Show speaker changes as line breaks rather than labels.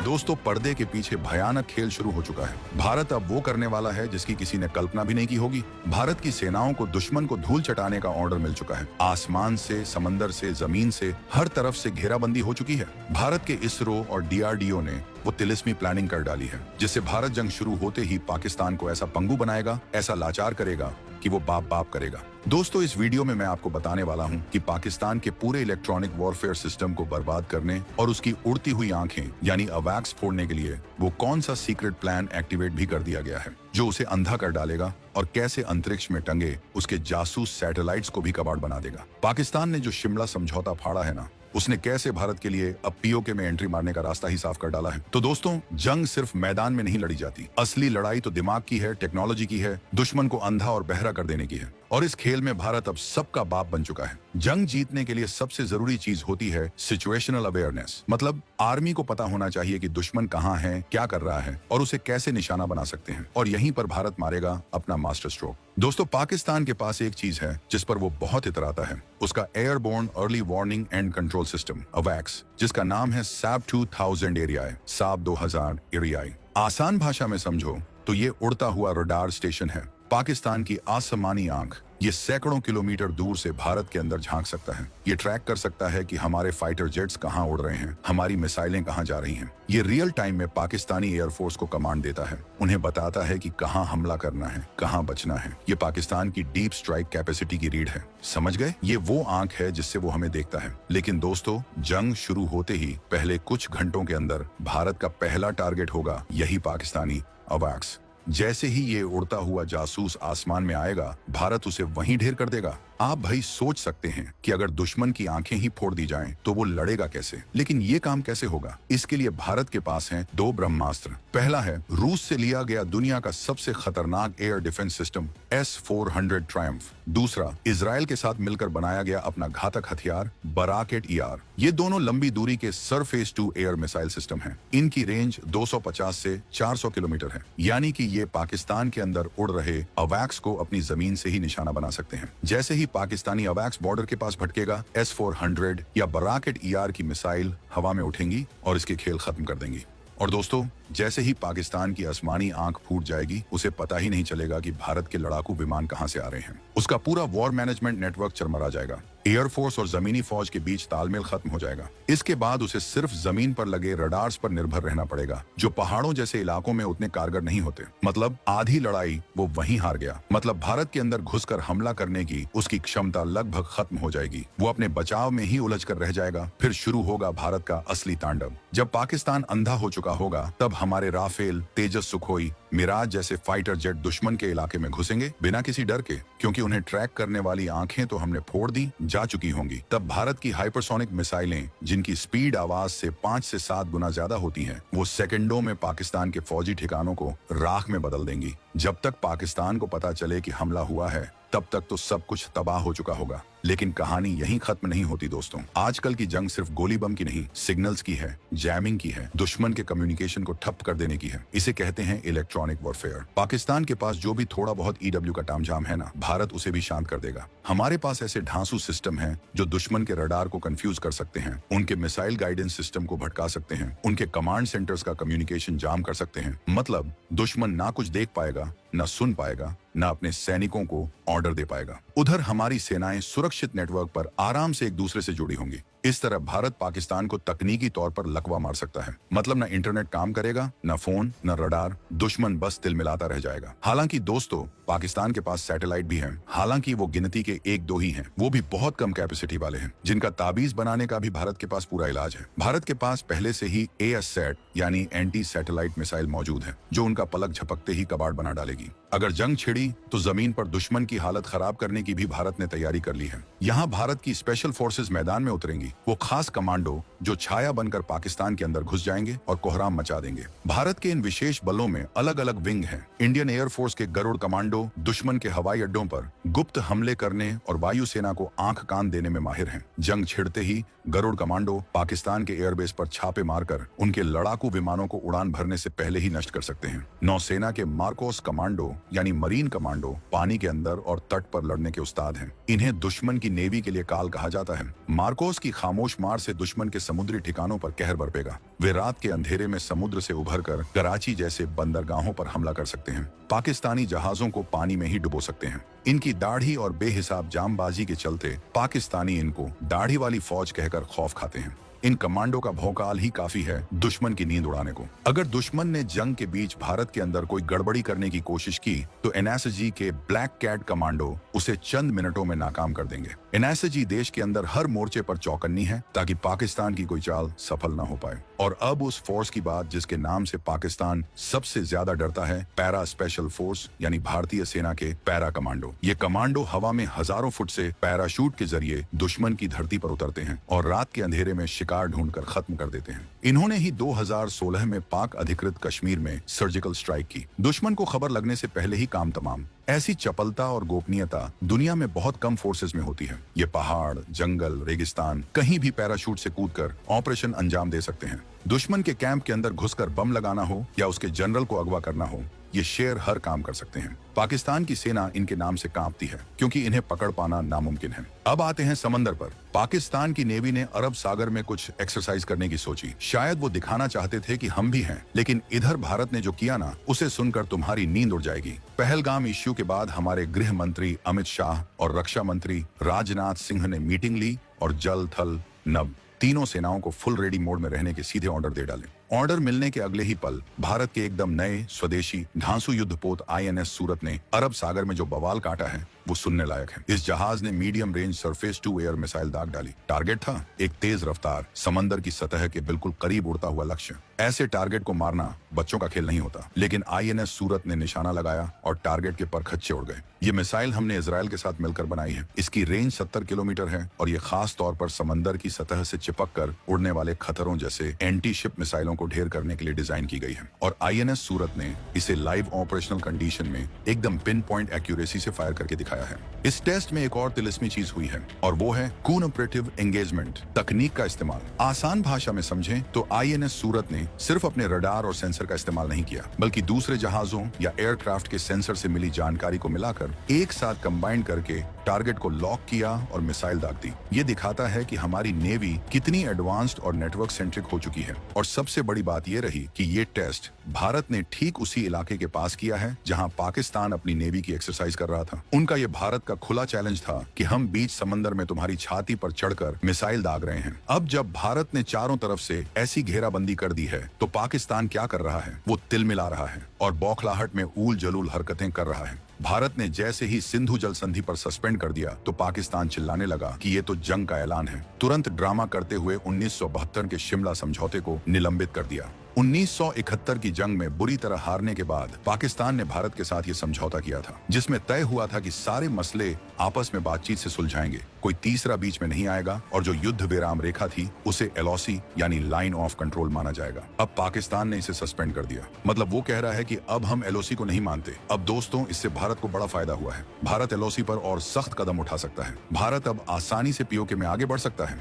दोस्तों, पर्दे के पीछे भयानक खेल शुरू हो चुका है। भारत अब वो करने वाला है जिसकी किसी ने कल्पना भी नहीं की होगी। भारत की सेनाओं को दुश्मन को धूल चटाने का ऑर्डर मिल चुका है। आसमान से, समंदर से, जमीन से, हर तरफ से घेराबंदी हो चुकी है। भारत के इसरो और डीआरडीओ ने वो तिलिस्मी प्लानिंग कर डाली है, जिससे भारत जंग शुरू होते ही पाकिस्तान को ऐसा पंगु बनाएगा, ऐसा लाचार करेगा कि वो बाप बाप करेगा। दोस्तों, इस वीडियो में मैं आपको बताने वाला हूं कि पाकिस्तान के पूरे इलेक्ट्रॉनिक वॉरफेयर सिस्टम को बर्बाद करने और उसकी उड़ती हुई आंखें यानी अवैक्स फोड़ने के लिए वो कौन सा सीक्रेट प्लान एक्टिवेट भी कर दिया गया है, जो उसे अंधा कर डालेगा और कैसे अंतरिक्ष में टंगे उसके जासूस सैटेलाइट्स को भी कबाड़ बना देगा। पाकिस्तान ने जो शिमला समझौता फाड़ा है ना, उसने कैसे भारत के लिए अब पीओके में एंट्री मारने का रास्ता ही साफ कर डाला है। तो दोस्तों, जंग सिर्फ मैदान में नहीं लड़ी जाती। असली लड़ाई तो दिमाग की है, टेक्नोलॉजी की है, दुश्मन को अंधा और बहरा कर देने की है। और इस खेल में भारत अब सबका बाप बन चुका है। जंग जीतने के लिए सबसे जरूरी चीज होती है सिचुएशनल अवेयरनेस। मतलब आर्मी को पता होना चाहिए कि दुश्मन कहाँ है, क्या कर रहा है और उसे कैसे निशाना बना सकते हैं। और यहीं पर भारत मारेगा अपना मास्टर स्ट्रोक। दोस्तों, पाकिस्तान के पास एक चीज है जिस पर वो बहुत इतराता है, उसका airborne early warning and control system अवैक्स, जिसका नाम है SAP 2000 एरियाई, SAP 2000 एरियाई। आसान भाषा में समझो तो ये उड़ता हुआ रडार स्टेशन है। पाकिस्तान की आसमानी आंख ये सैकड़ों किलोमीटर दूर से भारत के अंदर झांक सकता है। ये ट्रैक कर सकता है कि हमारे फाइटर जेट्स कहां उड़ रहे हैं, हमारी मिसाइलें कहां जा रही हैं। ये रियल टाइम में पाकिस्तानी एयरफोर्स को कमांड देता है, उन्हें बताता है कि कहां हमला करना है, कहां बचना है। ये पाकिस्तान की डीप स्ट्राइक कैपेसिटी की रीड है। समझ गए? ये वो आंख है जिससे वो हमें देखता है। लेकिन दोस्तों, जंग शुरू होते ही पहले कुछ घंटों के अंदर भारत का पहला टारगेट होगा यही पाकिस्तानी अवैक्स। जैसे ही ये उड़ता हुआ जासूस आसमान में आएगा, भारत उसे वहीं ढेर कर देगा। आप भाई सोच सकते हैं कि अगर दुश्मन की आंखें ही फोड़ दी जाएं, तो वो लड़ेगा कैसे? लेकिन ये काम कैसे होगा? इसके लिए भारत के पास हैं दो ब्रह्मास्त्र। पहला है रूस से लिया गया दुनिया का सबसे खतरनाक air defence system S-400 Triumph. दूसरा, इजराइल के साथ मिलकर बनाया गया अपना घातक हथियार बराकेट ER। ये दोनों लंबी दूरी के surface to air missile system हैं। इनकी रेंज 250 से 400 किलोमीटर है, यानी कि ये पाकिस्तान के अंदर उड़ रहे अवैक्स को अपनी जमीन से ही निशाना बना सकते हैं। जैसे ही पाकिस्तानी अवैक्स बॉर्डर के पास भटकेगा, S-400 या बराकेट ER की मिसाइल हवा में उठेंगी और इसके खेल खत्म कर देंगी। और दोस्तों, जैसे ही पाकिस्तान की आसमानी आंख फूट जाएगी, उसे पता ही नहीं चलेगा कि भारत के लड़ाकू विमान कहां से आ रहे हैं। उसका पूरा वॉर मैनेजमेंट नेटवर्क चरमरा जाएगा। एयरफोर्स और जमीनी फौज के बीच तालमेल खत्म हो जाएगा। इसके बाद उसे सिर्फ जमीन पर लगे रडार्स पर निर्भर रहना पड़ेगा, जो पहाड़ों जैसे इलाकों में उतने कारगर नहीं होते। मतलब आधी लड़ाई वो वहीं हार गया। मतलब भारत के अंदर घुसकर हमला करने की उसकी क्षमता लगभग खत्म हो जाएगी। वो अपने बचाव में ही उलझ कर रह जाएगा। फिर शुरू होगा भारत का असली तांडव। जब पाकिस्तान अंधा हो चुका होगा, तब हमारे राफेल, तेजस, सुखोई, मिराज जैसे फाइटर जेट दुश्मन के इलाके में घुसेंगे बिना किसी डर के, क्योंकि उन्हें ट्रैक करने वाली आंखें तो हमने फोड़ दी जा चुकी होंगी। तब भारत की हाइपरसोनिक मिसाइलें, जिनकी स्पीड आवाज से 5 से 7 गुना ज्यादा होती हैं, वो सेकंडों में पाकिस्तान के फौजी ठिकानों को राख में बदल देंगी। जब तक पाकिस्तान को पता चले कि हमला हुआ है, तब तक तो सब कुछ तबाह हो चुका होगा। लेकिन कहानी यहीं खत्म नहीं होती दोस्तों। आजकल की जंग सिर्फ गोली बम की नहीं, सिग्नल्स की है, जैमिंग की है, दुश्मन के कम्युनिकेशन को ठप कर देने की है। इसे कहते हैं इलेक्ट्रॉनिक वॉरफेयर। पाकिस्तान के पास जो भी थोड़ा बहुत EW का तामझाम है ना, भारत उसे भी शांत कर देगा। हमारे पास ऐसे ढांसू सिस्टम हैं जो दुश्मन के रडार को कंफ्यूज कर सकते हैं, उनके मिसाइल गाइडेंस सिस्टम को भटका सकते हैं, उनके कमांड सेंटर्स का कम्युनिकेशन जाम कर सकते हैं। मतलब दुश्मन ना कुछ देख पाएगा, न सुन पाएगा, न अपने सैनिकों को ऑर्डर दे पाएगा। उधर हमारी सेनाएं सुरक्षित नेटवर्क पर आराम से एक दूसरे से जुड़ी होंगी। इस तरह भारत पाकिस्तान को तकनीकी तौर पर लकवा मार सकता है। मतलब न इंटरनेट काम करेगा, न फोन, न रडार, दुश्मन बस तिलमिलाता रह जाएगा। हालांकि दोस्तों, पाकिस्तान के पास सैटेलाइट भी हैं। हालांकि वो गिनती के 1-2 ही हैं। वो भी बहुत कम कैपेसिटी वाले हैं, जिनका ताबीज बनाने का भी भारत के पास पूरा इलाज है। भारत के पास पहले से ही ASAT यानी एंटी सैटेलाइट मिसाइल मौजूद है, जो उनका पलक झपकते ही कबाड़ बना डालेगी। अगर जंग छिड़ी तो जमीन पर दुश्मन की हालत खराब करने की भी भारत ने तैयारी कर ली है। यहाँ भारत की स्पेशल फोर्सेस मैदान में उतरेंगी। वो खास कमांडो जो छाया बनकर पाकिस्तान के अंदर घुस जाएंगे और कोहराम मचा देंगे। भारत के इन विशेष बलों में अलग अलग विंग हैं। इंडियन एयरफोर्स के गरुड़ कमांडो दुश्मन के हवाई अड्डों पर गुप्त हमले करने और वायुसेना को आंख कान देने में माहिर हैं। जंग छिड़ते ही गरुड़ कमांडो पाकिस्तान के एयरबेस पर छापे मारकर उनके लड़ाकू विमानों को उड़ान भरने से पहले ही नष्ट कर सकते हैं। नौसेना के मार्कोस कमांडो यानी मरीन कमांडो पानी के अंदर और तट पर लड़ने के उस्ताद हैं। इन्हें दुश्मन की नेवी के लिए काल कहा जाता है। मार्कोस की खामोश मार से दुश्मन के समुद्री ठिकानों पर कहर बरपेगा। वे रात के अंधेरे में समुद्र से उभरकर कराची जैसे बंदरगाहों पर हमला कर सकते हैं। पाकिस्तानी जहाजों को पानी में ही डुबो सकते हैं। इनकी दाढ़ी और बेहिसाब जामबाजी के चलते पाकिस्तानी इनको दाढ़ी वाली फौज कहकर खौफ खाते हैं। इन कमांडो का भौकाल ही काफी है दुश्मन की नींद उड़ाने को। अगर दुश्मन ने जंग के बीच भारत के अंदर कोई गड़बड़ी करने की कोशिश की तो एनएसजी के ब्लैक कैट कमांडो उसे चंद मिनटों में नाकाम कर देंगे। एनएसजी देश के अंदर हर मोर्चे पर चौकन्नी है ताकि पाकिस्तान की कोई चाल सफल ना हो पाए। और अब उस फोर्स की बात जिसके नाम से पाकिस्तान सबसे ज्यादा डरता है, पैरा स्पेशल फोर्स यानी भारतीय सेना के पैरा कमांडो। ये कमांडो हवा में हजारों फुट से पैराशूट के जरिए दुश्मन की धरती पर उतरते हैं और रात के अंधेरे में शिकार ढूंढकर खत्म कर देते हैं। इन्होंने ही 2016 में पाक अधिकृत कश्मीर में सर्जिकल स्ट्राइक की। दुश्मन को खबर लगने से पहले ही काम तमाम। ऐसी चपलता और गोपनीयता दुनिया में बहुत कम फोर्सेस में होती है। ये पहाड़, जंगल, रेगिस्तान कहीं भी पैराशूट से कूदकर ऑपरेशन अंजाम दे सकते हैं। दुश्मन के कैंप के अंदर घुसकर बम लगाना हो या उसके जनरल को अगवा करना हो, ये शेर हर काम कर सकते हैं। पाकिस्तान की सेना इनके नाम से कांपती है क्योंकि इन्हें पकड़ पाना नामुमकिन है। अब आते हैं समंदर पर। पाकिस्तान की नेवी ने अरब सागर में कुछ एक्सरसाइज करने की सोची। शायद वो दिखाना चाहते थे कि हम भी हैं, लेकिन इधर भारत ने जो किया ना, उसे सुनकर तुम्हारी नींद उड़ जाएगी। पहलगाम इश्यू के बाद हमारे गृह मंत्री अमित शाह और रक्षा मंत्री राजनाथ सिंह ने मीटिंग ली और जल, थल, नभ तीनों सेनाओं को फुल रेडी मोड में रहने के सीधे ऑर्डर दे डाले। ऑर्डर मिलने के अगले ही पल भारत के एकदम नए स्वदेशी धांसू युद्धपोत आईएनएस सूरत ने अरब सागर में जो बवाल काटा है वो सुनने लायक है। इस जहाज ने medium range surface to air missile दाग डाली। टारगेट था एक तेज रफ्तार, समंदर की सतह के बिल्कुल करीब उड़ता हुआ लक्ष्य। ऐसे टारगेट को मारना बच्चों का खेल नहीं होता, लेकिन आईएनएस सूरत ने निशाना लगाया और टारगेट के पर खच्चे उड़ गए। ये मिसाइल हमने इजराइल के साथ मिलकर बनाई है। इसकी रेंज 70 किलोमीटर है और ये खास तौर पर समंदर की सतह से चिपक कर उड़ने वाले खतरों जैसे एंटी शिप मिसाइलों को ढेर करने के लिए डिजाइन की गई है। और आईएनएस सूरत ने इसे लाइव ऑपरेशनल कंडीशन में एकदम पिन पॉइंट एक्यूरेसी से फायर करके दिखाया है। इस टेस्ट में एक और तिलिस्मी चीज हुई है और वो है कूनऑपरेटिव एंगेजमेंट तकनीक का इस्तेमाल। आसान भाषा में समझें तो आईएनएस सूरत ने सिर्फ अपने रडार और सेंसर का इस्तेमाल नहीं किया, बल्कि दूसरे जहाजों या एयरक्राफ्ट के सेंसर से मिली जानकारी को मिलाकर एक साथ कंबाइन करके टारगेट को लॉक किया और मिसाइल दाग दी। ये दिखाता है कि हमारी नेवी कितनी एडवांस्ड और नेटवर्क सेंट्रिक हो चुकी है। और सबसे बड़ी बात यह रही कि ये टेस्ट भारत ने ठीक उसी इलाके के पास किया है जहां पाकिस्तान अपनी नेवी की एक्सरसाइज कर रहा था। उनका ये भारत का खुला चैलेंज था कि हम बीच समंदर में तुम्हारी छाती पर चढ़कर मिसाइल दाग रहे हैं। अब जब भारत ने चारों तरफ से ऐसी घेराबंदी कर दी है तो पाकिस्तान क्या कर रहा है? वो तिल मिला रहा है और बौखलाहट में ऊल जलूल हरकतें कर रहा है। भारत ने जैसे ही सिंधु जल संधि पर सस्पेंड कर दिया तो पाकिस्तान चिल्लाने लगा कि ये तो जंग का ऐलान है। तुरंत ड्रामा करते हुए 1972 के शिमला समझौते को निलंबित कर दिया। 1971 की जंग में बुरी तरह हारने के बाद पाकिस्तान ने भारत के साथ ये समझौता किया था, जिसमें तय हुआ था कि सारे मसले आपस में बातचीत से सुलझाएंगे, कोई तीसरा बीच में नहीं आएगा और जो युद्ध विराम रेखा थी उसे एलओसी यानी लाइन ऑफ कंट्रोल माना जाएगा। अब पाकिस्तान ने इसे सस्पेंड कर दिया। मतलब वो कह रहा है कि अब हम एलओसी को नहीं मानते। अब दोस्तों, इससे भारत को बड़ा फायदा हुआ है। भारत एलओसी पर और सख्त कदम उठा सकता है। भारत अब आसानी से पीओके में आगे बढ़ सकता है।